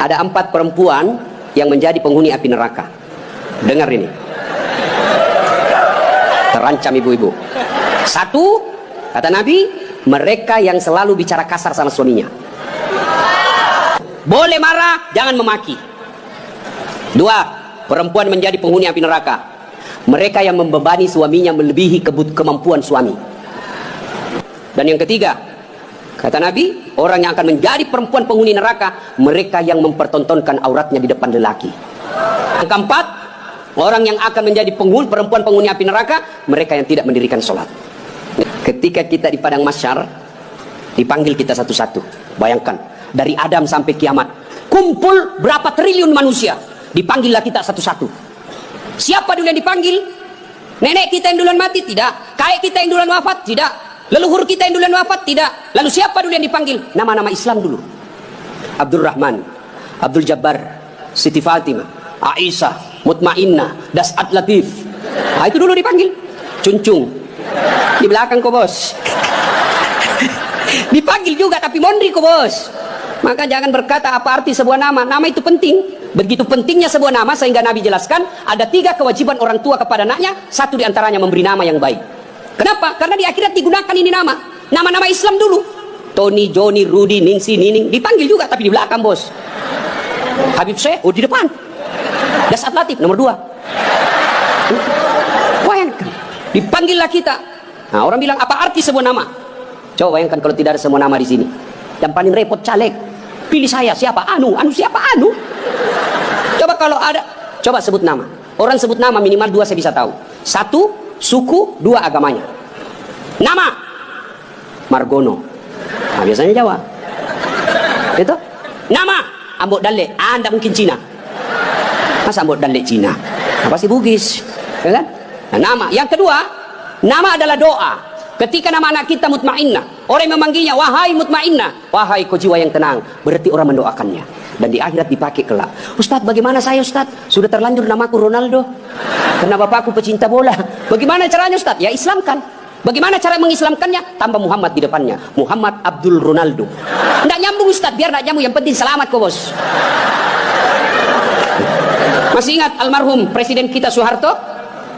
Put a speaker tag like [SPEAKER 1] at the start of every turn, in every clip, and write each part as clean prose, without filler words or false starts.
[SPEAKER 1] Ada 4 perempuan yang menjadi penghuni api neraka. Dengar ini. Terancam ibu-ibu. 1, kata Nabi, mereka yang selalu bicara kasar sama suaminya. Boleh marah, jangan memaki. 2, perempuan menjadi penghuni api neraka. Mereka yang membebani suaminya melebihi kemampuan suami. Dan yang ketiga, kata Nabi, orang yang akan menjadi perempuan penghuni neraka, mereka yang mempertontonkan auratnya di depan lelaki. Yang keempat, orang yang akan menjadi perempuan penghuni api neraka, mereka yang tidak mendirikan sholat. Ketika kita di padang mahsyar, dipanggil kita satu-satu. Bayangkan, dari Adam sampai kiamat, kumpul berapa triliun manusia, dipanggillah kita satu-satu. Siapa dulu yang dipanggil? Nenek kita yang duluan mati? Tidak. Kakek kita yang duluan wafat? Tidak. Leluhur kita yang duluan wafat? Tidak. Lalu siapa dulu yang dipanggil? Nama-nama Islam dulu. Abdurrahman, Abdul Jabbar, Siti Fatimah, Aisyah, Mutmainnah, Das'at Latif. Nah, itu dulu dipanggil. Cuncung. Di belakang kok bos. Dipanggil juga tapi mondri kok bos. Maka jangan berkata apa arti sebuah nama. Nama itu penting. Begitu pentingnya sebuah nama sehingga Nabi jelaskan ada 3 kewajiban orang tua kepada anaknya. 1 diantaranya memberi nama yang baik. Kenapa? Karena di akhirat digunakan ini nama. Nama-nama Islam dulu. Tony, Johnny, Rudy, Ningsi, Nining. Dipanggil juga tapi di belakang bos. Habib Syekh, oh di depan. Das'at Latif nomor 2. Bayangkan. Dipanggillah kita. Nah, orang bilang apa arti sebuah nama? Coba bayangkan kalau tidak ada semua nama di sini. Yang paling repot caleg. Pilih saya siapa? Anu siapa? Anu. Coba kalau ada, coba sebut nama. Orang sebut nama minimal 2 saya bisa tahu. 1, suku, 2 agamanya. Nama Margono. Nah, biasanya Jawa. Itu. Nama Ambok Dalle. Anda mungkin Cina. Masa Ambok Dalle Cina? Apa sih Bugis? Ya kan? Nah, nama. Yang kedua, nama adalah doa. Ketika nama anak kita Mutmainnah, orang yang memanggilnya, wahai Mutmainnah, wahai kau jiwa yang tenang, berarti orang mendoakannya. Dan di akhirat dipakai kelak. Ustaz, bagaimana saya Ustaz? Sudah terlanjur namaku Ronaldo. Karena bapakku pecinta bola. Bagaimana caranya Ustaz? Ya Islamkan. Bagaimana cara mengislamkannya? Tambah Muhammad di depannya. Muhammad Abdul Ronaldo. Nggak nyambung Ustaz, biar nggak nyambung. Yang penting selamat kok bos. Masih ingat almarhum Presiden kita Soeharto?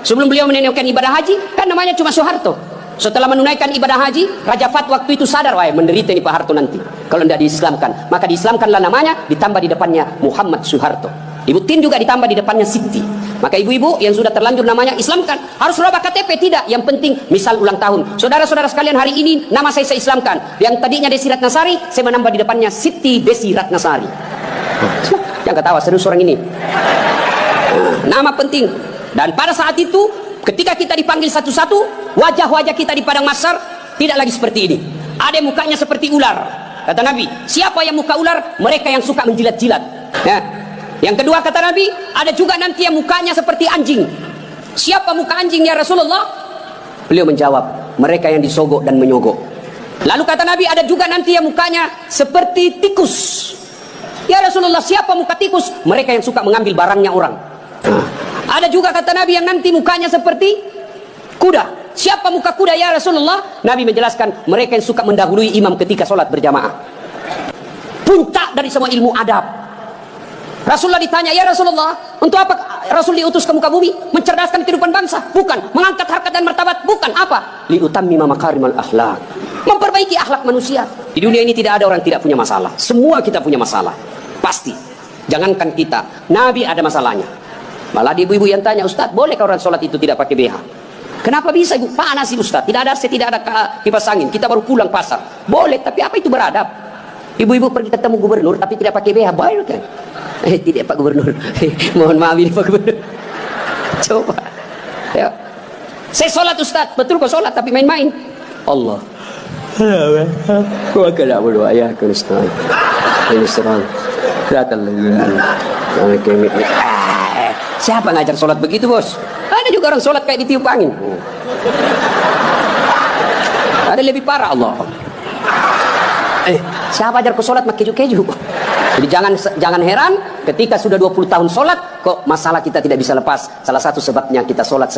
[SPEAKER 1] Sebelum beliau menunaikan ibadah haji, kan namanya cuma Soeharto. Setelah menunaikan ibadah haji, Raja Fat waktu itu sadar, wah menderita ini Pak Harto nanti kalau tidak diislamkan. Maka diislamkanlah namanya, ditambah di depannya Muhammad Soeharto. Ibu Tin juga ditambah di depannya Siti. Maka ibu-ibu yang sudah terlanjur namanya islamkan. Harus merubah KTP? Tidak. Yang penting misal ulang tahun. Saudara-saudara sekalian, hari ini nama saya islamkan. Yang tadinya Desi Ratnasari, saya menambah di depannya Siti Desi Ratnasari. Jangan ketawa, serius orang ini. Nama penting. Dan pada saat itu, ketika kita dipanggil satu-satu, wajah-wajah kita di padang mahsyar tidak lagi seperti ini. Ada yang mukanya seperti ular. Kata Nabi, siapa yang muka ular? Mereka yang suka menjilat-jilat. Ya. Yang kedua kata Nabi, ada juga nanti yang mukanya seperti anjing. Siapa muka anjing ya Rasulullah? Beliau menjawab, mereka yang disogok dan menyogok. Lalu kata Nabi, ada juga nanti yang mukanya seperti tikus. Ya Rasulullah, siapa muka tikus? Mereka yang suka mengambil barangnya orang. Ada juga kata Nabi yang nanti mukanya seperti kuda. Siapa muka kuda ya Rasulullah? Nabi menjelaskan, mereka yang suka mendahului imam ketika sholat berjamaah. Puncak dari semua ilmu adab. Rasulullah ditanya, ya Rasulullah, untuk apa Rasul diutus ke muka bumi? Mencerdaskan kehidupan bangsa? Bukan. Mengangkat harkat dan martabat? Bukan. Apa? Liutammima makarimal akhlak. Memperbaiki akhlak manusia. Di dunia ini tidak ada orang tidak punya masalah. Semua kita punya masalah. Pasti. Jangankan kita, Nabi ada masalahnya. Malah di ibu-ibu yang tanya, Ustaz, bolehkah orang sholat itu tidak pakai BH? Kenapa bisa ibu? Panas sih Ustaz. Tidak ada AC, tidak ada kipas angin. Kita baru pulang pasar. Boleh, tapi apa itu beradab? Ibu-ibu pergi ketemu gubernur tapi tidak pakai BH, boleh kan? Tidak Pak Gubernur. Mohon maaf ini Pak Gubernur. Coba. Ya. Saya sholat Ustaz. Betul kok sholat tapi main-main. Allah. Wa kala wa ya Kristus. Ini serang. Siapa ngajar sholat begitu bos? Ada juga orang sholat kayak ditiup angin. Ada lebih parah Allah. Siapa ajar kau sholat pakai keju-keju? Jadi jangan heran ketika sudah 20 tahun sholat kok masalah kita tidak bisa lepas. Salah satu sebabnya kita sholat